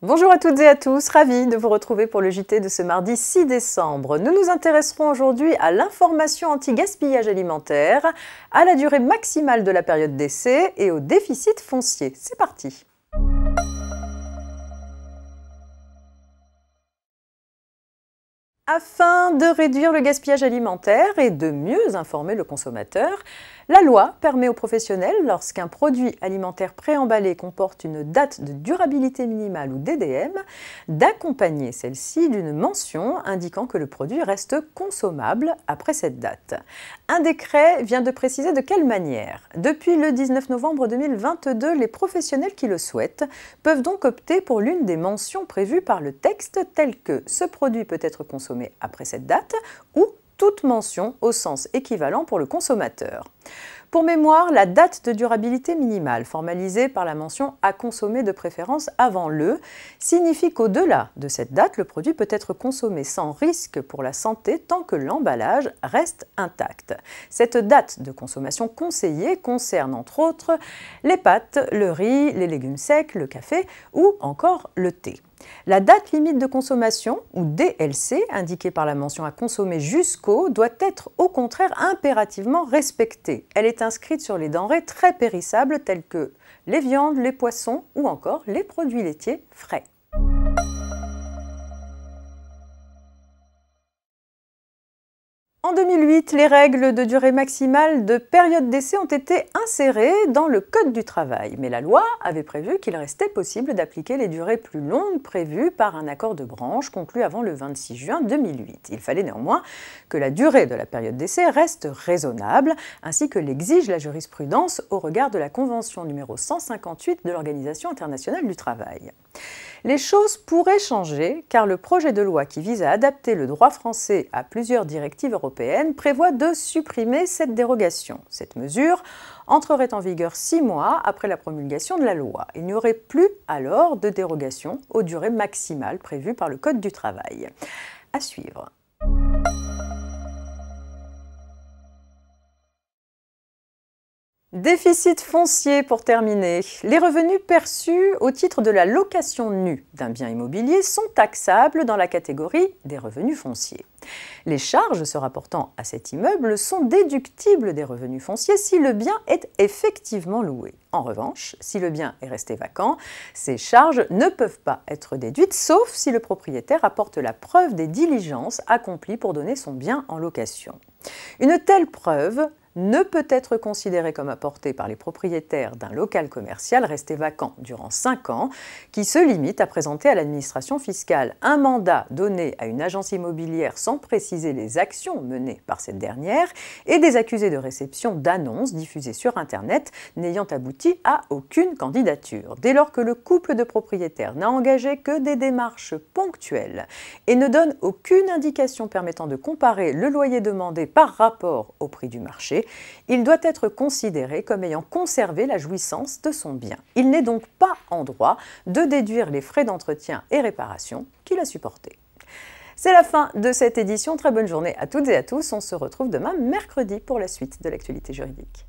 Bonjour à toutes et à tous, ravie de vous retrouver pour le JT de ce mardi 6 décembre. Nous nous intéresserons aujourd'hui à l'information anti-gaspillage alimentaire, à la durée maximale de la période d'essai et au déficit foncier. C'est parti! Afin de réduire le gaspillage alimentaire et de mieux informer le consommateur, la loi permet aux professionnels, lorsqu'un produit alimentaire préemballé comporte une date de durabilité minimale ou DDM, d'accompagner celle-ci d'une mention indiquant que le produit reste consommable après cette date. Un décret vient de préciser de quelle manière. Depuis le 19 novembre 2022, les professionnels qui le souhaitent peuvent donc opter pour l'une des mentions prévues par le texte, telles que ce produit peut être consommé après cette date ou toute mention au sens équivalent pour le consommateur. Pour mémoire, la date de durabilité minimale, formalisée par la mention « à consommer de préférence avant le », signifie qu'au-delà de cette date, le produit peut être consommé sans risque pour la santé tant que l'emballage reste intact. Cette date de consommation conseillée concerne entre autres les pâtes, le riz, les légumes secs, le café ou encore le thé. La date limite de consommation, ou DLC, indiquée par la mention « à consommer jusqu'au », doit être au contraire impérativement respectée. Elle est inscrite sur les denrées très périssables telles que les viandes, les poissons ou encore les produits laitiers frais. En 2008, les règles de durée maximale de période d'essai ont été insérées dans le Code du travail. Mais la loi avait prévu qu'il restait possible d'appliquer les durées plus longues prévues par un accord de branche conclu avant le 26 juin 2008. Il fallait néanmoins que la durée de la période d'essai reste raisonnable, ainsi que l'exige la jurisprudence au regard de la Convention numéro 158 de l'Organisation internationale du travail. Les choses pourraient changer car le projet de loi qui vise à adapter le droit français à plusieurs directives européennes prévoit de supprimer cette dérogation. Cette mesure entrerait en vigueur 6 mois après la promulgation de la loi. Il n'y aurait plus alors de dérogation aux durées maximales prévues par le Code du travail. À suivre. Déficit foncier pour terminer. Les revenus perçus au titre de la location nue d'un bien immobilier sont taxables dans la catégorie des revenus fonciers. Les charges se rapportant à cet immeuble sont déductibles des revenus fonciers si le bien est effectivement loué. En revanche, si le bien est resté vacant, ces charges ne peuvent pas être déduites, sauf si le propriétaire apporte la preuve des diligences accomplies pour donner son bien en location. Une telle preuve ne peut être considéré comme apporté par les propriétaires d'un local commercial resté vacant durant 5 ans, qui se limite à présenter à l'administration fiscale un mandat donné à une agence immobilière sans préciser les actions menées par cette dernière et des accusés de réception d'annonces diffusées sur Internet n'ayant abouti à aucune candidature. Dès lors que le couple de propriétaires n'a engagé que des démarches ponctuelles et ne donne aucune indication permettant de comparer le loyer demandé par rapport au prix du marché, il doit être considéré comme ayant conservé la jouissance de son bien. Il n'est donc pas en droit de déduire les frais d'entretien et réparation qu'il a supportés. C'est la fin de cette édition. Très bonne journée à toutes et à tous. On se retrouve demain mercredi pour la suite de l'actualité juridique.